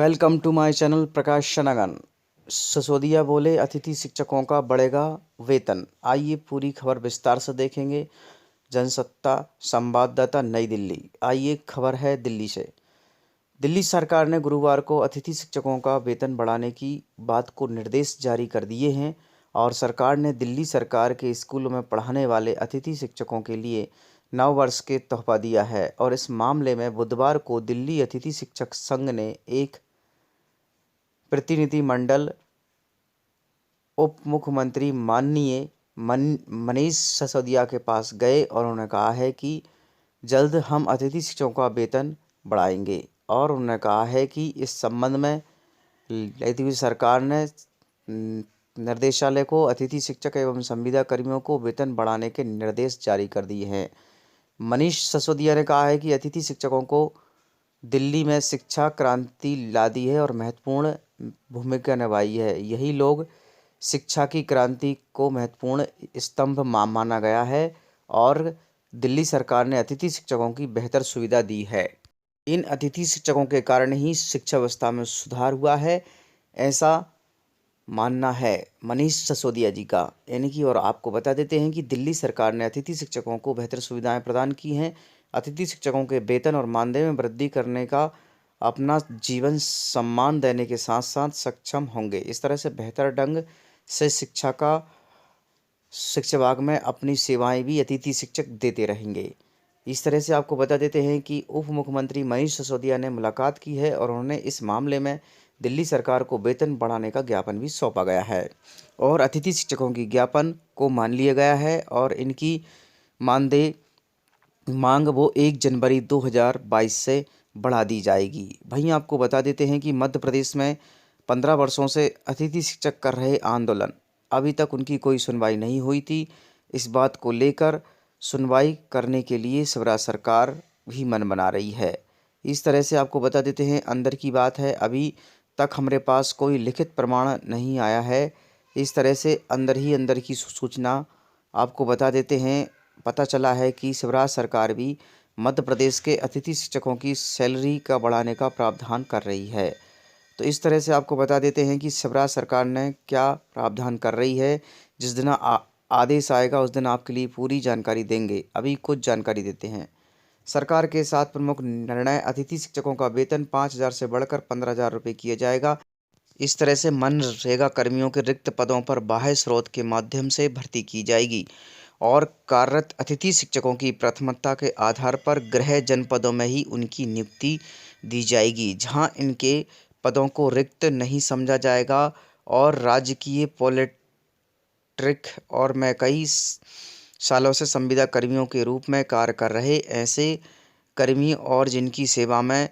Welcome to my channel प्रकाश शनागन। सिसोदिया बोले अतिथि शिक्षकों का बढ़ेगा वेतन। आइए पूरी खबर विस्तार से देखेंगे। जनसत्ता संवाददाता नई दिल्ली। आइए खबर है दिल्ली से। दिल्ली सरकार ने गुरुवार को अतिथि शिक्षकों का वेतन बढ़ाने की बात को निर्देश जारी कर दिए हैं और सरकार ने दिल्ली सरकार के स्कूलों में पढ़ाने वाले अतिथि शिक्षकों के लिए नव वर्ष के तोहफा दिया है। और इस मामले में बुधवार को दिल्ली अतिथि शिक्षक संघ ने एक प्रतिनिधिमंडल उप मुख्यमंत्री माननीय मनीष सिसोदिया के पास गए और उन्होंने कहा है कि जल्द हम अतिथि शिक्षकों का वेतन बढ़ाएंगे। और उन्होंने कहा है कि इस संबंध में नई दिल्ली सरकार ने निर्देशालय को अतिथि शिक्षक एवं संविदा कर्मियों को वेतन बढ़ाने के निर्देश जारी कर दिए हैं। मनीष सिसोदिया ने कहा है कि अतिथि शिक्षकों को दिल्ली में शिक्षा क्रांति ला दी है और महत्वपूर्ण भूमिका निभाई है। यही लोग शिक्षा की क्रांति को महत्वपूर्ण स्तंभ माना गया है और दिल्ली सरकार ने अतिथि शिक्षकों की बेहतर सुविधा दी है। इन अतिथि शिक्षकों के कारण ही शिक्षा व्यवस्था में सुधार हुआ है, ऐसा मानना है मनीष सिसोदिया जी का। यानी कि और आपको बता देते हैं कि दिल्ली सरकार ने अतिथि शिक्षकों को बेहतर सुविधाएं प्रदान की हैं। अतिथि शिक्षकों के वेतन और मानदेय में वृद्धि करने का अपना जीवन सम्मान देने के साथ साथ सक्षम होंगे। इस तरह से बेहतर ढंग से शिक्षा विभाग में अपनी सेवाएं भी अतिथि शिक्षक देते रहेंगे। इस तरह से आपको बता देते हैं कि उप मुख्यमंत्री मनीष सिसोदिया ने मुलाकात की है और उन्होंने इस मामले में दिल्ली सरकार को वेतन बढ़ाने का ज्ञापन भी सौंपा गया है और अतिथि शिक्षकों की ज्ञापन को मान लिया गया है और इनकी मानदेय मांग वो 1 जनवरी 2022 से बढ़ा दी जाएगी। वहीं आपको बता देते हैं कि मध्य प्रदेश में 15 वर्षों से अतिथि शिक्षक कर रहे आंदोलन, अभी तक उनकी कोई सुनवाई नहीं हुई थी। इस बात को लेकर सुनवाई करने के लिए शिवराज सरकार भी मन बना रही है। इस तरह से आपको बता देते हैं, अंदर की बात है, अभी तक हमारे पास कोई लिखित प्रमाण नहीं आया है। इस तरह से अंदर की सूचना आपको बता देते हैं। पता चला है कि शिवराज सरकार भी मध्य प्रदेश के अतिथि शिक्षकों की सैलरी का बढ़ाने का प्रावधान कर रही है। तो इस तरह से आपको बता देते हैं कि शिवराज सरकार ने क्या प्रावधान कर रही है। जिस दिन आदेश आएगा उस दिन आपके लिए पूरी जानकारी देंगे। अभी कुछ जानकारी देते हैं। सरकार के 7 प्रमुख निर्णय। अतिथि शिक्षकों का वेतन 5,000 से बढ़कर 15,000 रुपये किया जाएगा। इस तरह से मनरेगा कर्मियों के रिक्त पदों पर बाह्य स्रोत के माध्यम से भर्ती की जाएगी और कार्यरत अतिथि शिक्षकों की प्राथमिकता के आधार पर गृह जनपदों में ही उनकी नियुक्ति दी जाएगी, जहां इनके पदों को रिक्त नहीं समझा जाएगा। और राजकीय पॉलिट्रिक और में कई सालों से संविदा कर्मियों के रूप में कार्य कर रहे ऐसे कर्मी और जिनकी सेवा में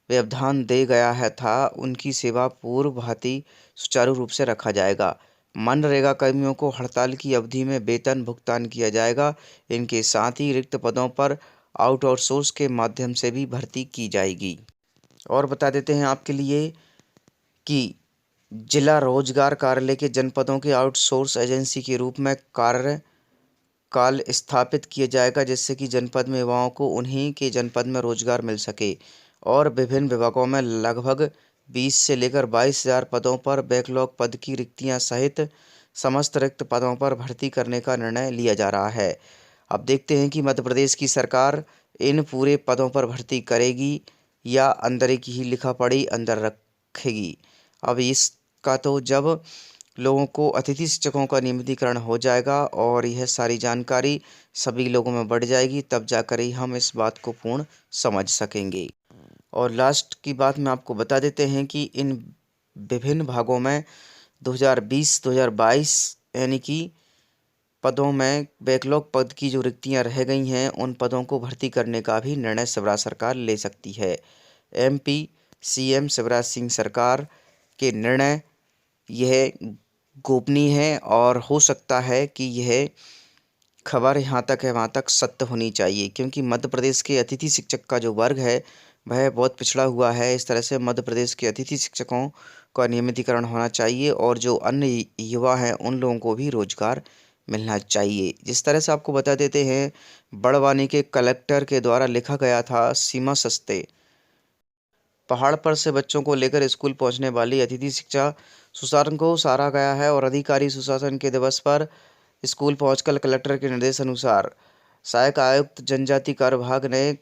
व्यवधान दे गया है था, उनकी सेवा पूर्व भांति सुचारू रूप से रखा जाएगा। मनरेगा कर्मियों को हड़ताल की अवधि में वेतन भुगतान किया जाएगा। इनके साथ ही रिक्त पदों पर आउटसोर्स के माध्यम से भी भर्ती की जाएगी। और बता देते हैं आपके लिए कि जिला रोजगार कार्यालय के जनपदों के आउटसोर्स एजेंसी के रूप में कार्य काल स्थापित किया जाएगा, जिससे कि जनपद में युवाओं को उन्हीं के जनपद में रोजगार मिल सके। और विभिन्न विभागों में लगभग 20 से लेकर 22,000 पदों पर बैकलॉग पद की रिक्तियां सहित समस्त रिक्त पदों पर भर्ती करने का निर्णय लिया जा रहा है। अब देखते हैं कि मध्य प्रदेश की सरकार इन पूरे पदों पर भर्ती करेगी या अंदर की ही लिखा पढ़ी अंदर रखेगी। अब इसका तो जब लोगों को अतिथि शिक्षकों का नियमितीकरण हो जाएगा और यह सारी जानकारी सभी लोगों में बढ़ जाएगी, तब जाकर ही हम इस बात को पूर्ण समझ सकेंगे। और लास्ट की बात में आपको बता देते हैं कि इन विभिन्न भागों में 2020-2022 यानी कि पदों में बैकलॉग पद की जो रिक्तियां रह गई हैं, उन पदों को भर्ती करने का भी निर्णय शिवराज सरकार ले सकती है। MP CM शिवराज सिंह सरकार के निर्णय यह गोपनीय है और हो सकता है कि यह खबर यहाँ तक है वहाँ तक सत्य होनी चाहिए, क्योंकि मध्य प्रदेश के अतिथि शिक्षक का जो वर्ग है वह बहुत पिछड़ा हुआ है। इस तरह से मध्य प्रदेश के अतिथि शिक्षकों का नियमितीकरण होना चाहिए और जो अन्य युवा हैं उन लोगों को भी रोजगार मिलना चाहिए। जिस तरह से आपको बता देते हैं, बड़वानी के कलेक्टर के द्वारा लिखा गया था सीमा सस्ते पहाड़ पर से बच्चों को लेकर स्कूल पहुंचने वाली अतिथि शिक्षा सुशासन को सराहा गया है और अधिकारी सुशासन के दिवस पर स्कूल पहुंचकर कलेक्टर के निर्देश अनुसार सहायक आयुक्त जनजाति कार्य विभाग ने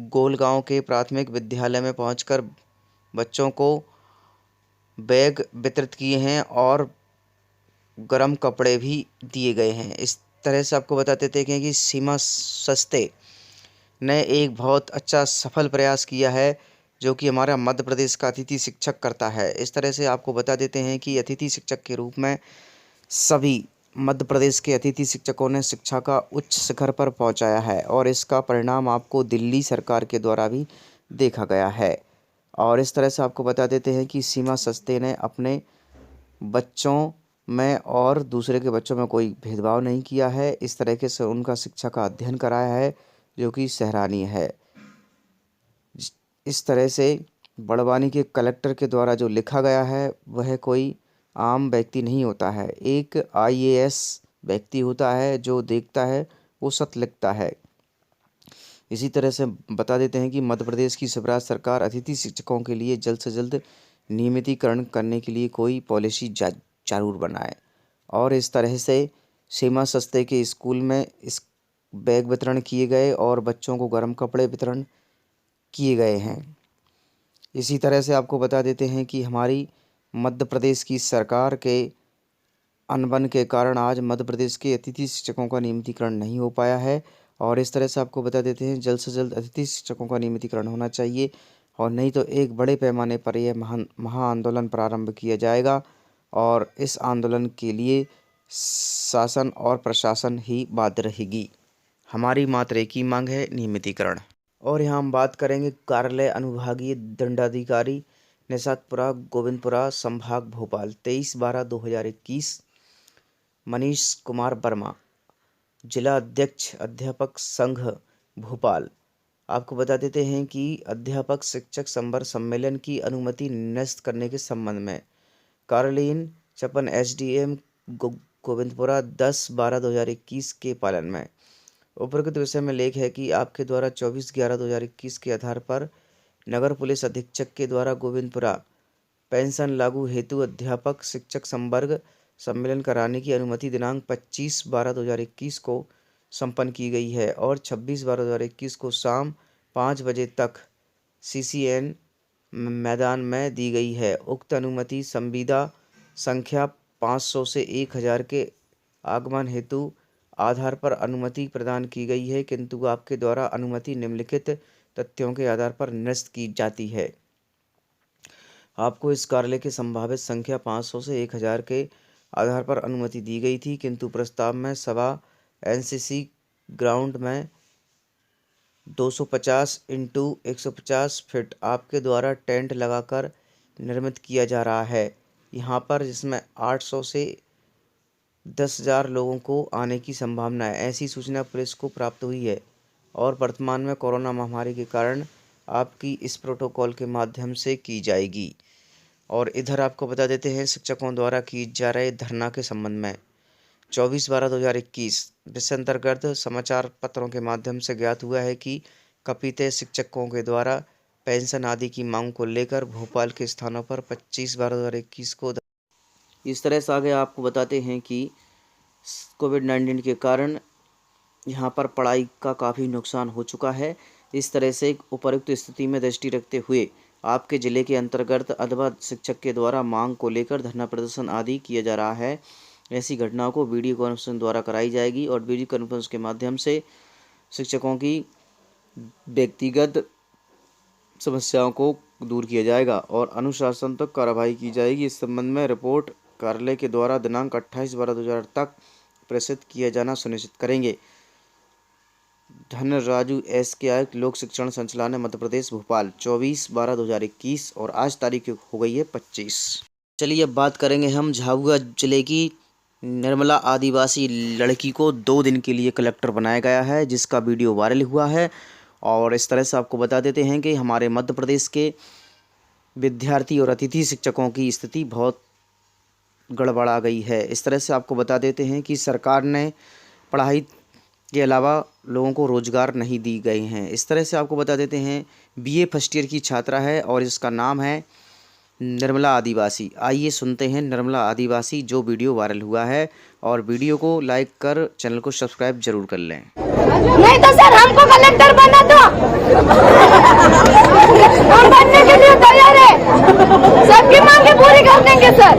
गोलगांव के प्राथमिक विद्यालय में पहुंचकर बच्चों को बैग वितरित किए हैं और गर्म कपड़े भी दिए गए हैं। इस तरह से आपको बता देते हैं कि सीमा सस्ते ने एक बहुत अच्छा सफल प्रयास किया है, जो कि हमारा मध्य प्रदेश का अतिथि शिक्षक करता है। इस तरह से आपको बता देते हैं कि अतिथि शिक्षक के रूप में सभी मध्य प्रदेश के अतिथि शिक्षकों ने शिक्षा का उच्च शिखर पर पहुंचाया है और इसका परिणाम आपको दिल्ली सरकार के द्वारा भी देखा गया है। और इस तरह से आपको बता देते हैं कि सीमा सस्ते ने अपने बच्चों में और दूसरे के बच्चों में कोई भेदभाव नहीं किया है। इस तरीके से उनका शिक्षा का अध्ययन कराया है, जो कि सराहनीय है। इस तरह से बड़वानी के कलेक्टर के द्वारा जो लिखा गया है वह कोई आम व्यक्ति नहीं होता है, एक आईएएस व्यक्ति होता है जो देखता है वो सत्य लिखता है। इसी तरह से बता देते हैं कि मध्य प्रदेश की शिवराज सरकार अतिथि शिक्षकों के लिए जल्द से जल्द नियमितीकरण करने के लिए कोई पॉलिसी जरूर बनाए। और इस तरह से सीमा सस्ते के स्कूल में इस बैग वितरण किए गए और बच्चों को गर्म कपड़े वितरण किए गए हैं। इसी तरह से आपको बता देते हैं कि हमारी मध्य प्रदेश की सरकार के अनबन के कारण आज मध्य प्रदेश के अतिथि शिक्षकों का नियमितीकरण नहीं हो पाया है। और इस तरह से आपको बता देते हैं जल्द से जल्द अतिथि शिक्षकों का नियमितीकरण होना चाहिए, और नहीं तो एक बड़े पैमाने पर यह महा आंदोलन प्रारंभ किया जाएगा और इस आंदोलन के लिए शासन और प्रशासन ही बाध्य रहेगी। हमारी मात्र एक ही मांग है, नियमितीकरण। और यहाँ हम बात करेंगे कार्यालय अनुविभागीय दंडाधिकारी निषादपुरा गोविंदपुरा संभाग भोपाल 23/12/2021। मनीष कुमार वर्मा, जिला अध्यक्ष अध्यापक संघ भोपाल। आपको बता देते हैं कि अध्यापक शिक्षक संवर्ग सम्मेलन की अनुमति निरस्त करने के संबंध में कार्यालयीन 56 एसडीएम गोविंदपुरा 10/12/2021 के पालन में उपरोक्त विषय में लेख है कि आपके द्वारा 24/11/2021 के आधार पर नगर पुलिस अधीक्षक के द्वारा गोविंदपुरा पेंशन लागू हेतु अध्यापक शिक्षक संवर्ग सम्मेलन कराने की अनुमति दिनांक 25/12/2021 को संपन्न की गई है और 26/12/2021 को शाम 5 बजे तक सीसीएन मैदान में दी गई है। उक्त अनुमति संविदा संख्या 500 से 1000 के आगमन हेतु आधार पर अनुमति प्रदान की गई है, किंतु आपके द्वारा अनुमति निम्नलिखित तथ्यों के आधार पर निरस्त की जाती है। आपको इस कार्यालय की संभावित संख्या 500 से 1000 के आधार पर अनुमति दी गई थी, किंतु प्रस्ताव में सभा एनसीसी ग्राउंड में 250 × 150 फीट आपके द्वारा टेंट लगाकर निर्मित किया जा रहा है यहाँ पर, जिसमें 800 से 10,000 लोगों को आने की संभावना है। ऐसी सूचना पुलिस को प्राप्त हुई है और वर्तमान में कोरोना महामारी के कारण आपकी इस प्रोटोकॉल के माध्यम से की जाएगी। और इधर आपको बता देते हैं शिक्षकों द्वारा की जा रहे धरना के संबंध में 24/12/2021 विषय अंतर्गत समाचार पत्रों के माध्यम से ज्ञात हुआ है कि कपिते शिक्षकों के द्वारा पेंशन आदि की मांग को लेकर भोपाल के स्थानों पर 25/12/2021 को इस तरह से आगे आपको बताते हैं कि कोविड-19 के कारण यहाँ पर पढ़ाई का काफ़ी नुकसान हो चुका है। इस तरह से उपरोक्त स्थिति में दृष्टि रखते हुए आपके ज़िले के अंतर्गत अथवा शिक्षक के द्वारा मांग को लेकर धरना प्रदर्शन आदि किया जा रहा है। ऐसी घटनाओं को वीडियो कॉन्फ्रेंस द्वारा कराई जाएगी और वीडियो कॉन्फ्रेंस के माध्यम से शिक्षकों की व्यक्तिगत समस्याओं को दूर किया जाएगा और अनुशासनात्मक कार्रवाई की जाएगी। इस संबंध में रिपोर्ट कार्यालय के द्वारा दिनांक 28/12/2000 तक प्रेषित किया जाना सुनिश्चित करेंगे। धनराजू एस के आयुक्त लोक शिक्षण संचालनालय मध्य प्रदेश भोपाल 24/12/2021 और आज तारीख हो गई है 25। चलिए अब बात करेंगे हम झाबुआ जिले की निर्मला आदिवासी लड़की को 2 दिन के लिए कलेक्टर बनाया गया है, जिसका वीडियो वायरल हुआ है। और इस तरह से आपको बता देते हैं कि हमारे मध्य प्रदेश के विद्यार्थी और अतिथि शिक्षकों की स्थिति बहुत गड़बड़ा गई है। इस तरह से आपको बता देते हैं कि सरकार ने पढ़ाई के अलावा लोगों को रोज़गार नहीं दी गए हैं। इस तरह से आपको बता देते हैं, बीए फर्स्ट ईयर की छात्रा है और इसका नाम है निर्मला आदिवासी। आइए सुनते हैं निर्मला आदिवासी, जो वीडियो वायरल हुआ है, और वीडियो को लाइक कर चैनल को सब्सक्राइब जरूर कर लें। नहीं तो सर हमको कलेक्टर बना दो, हम बनने के लिए तैयार है, सबकी मांगे पूरी कर देंगे सर।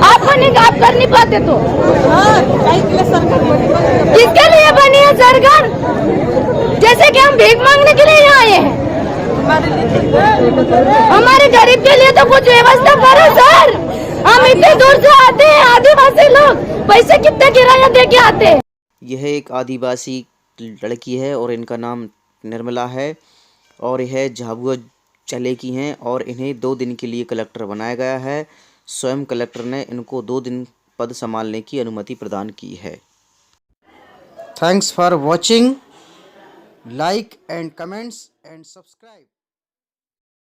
आपको नहीं, आप कर नहीं पाते तो किसके लिए बनी है सरकार? जैसे कि हम भीख मांगने के लिए यहाँ आए हैं, हमारे गरीब के लिए तो कुछ व्यवस्था करो सर। हम इतने दूर से आते हैं, आदिवासी लोग पैसे कितने किराया दे के आते हैं। यह एक आदिवासी लड़की है और इनका नाम निर्मला है और यह झाबुआ जिले की हैं और इन्हें 2 दिन के लिए कलेक्टर बनाया गया है। स्वयं कलेक्टर ने इनको 2 दिन पद संभालने की अनुमति प्रदान की है। Thanks for watching, like and comments and subscribe.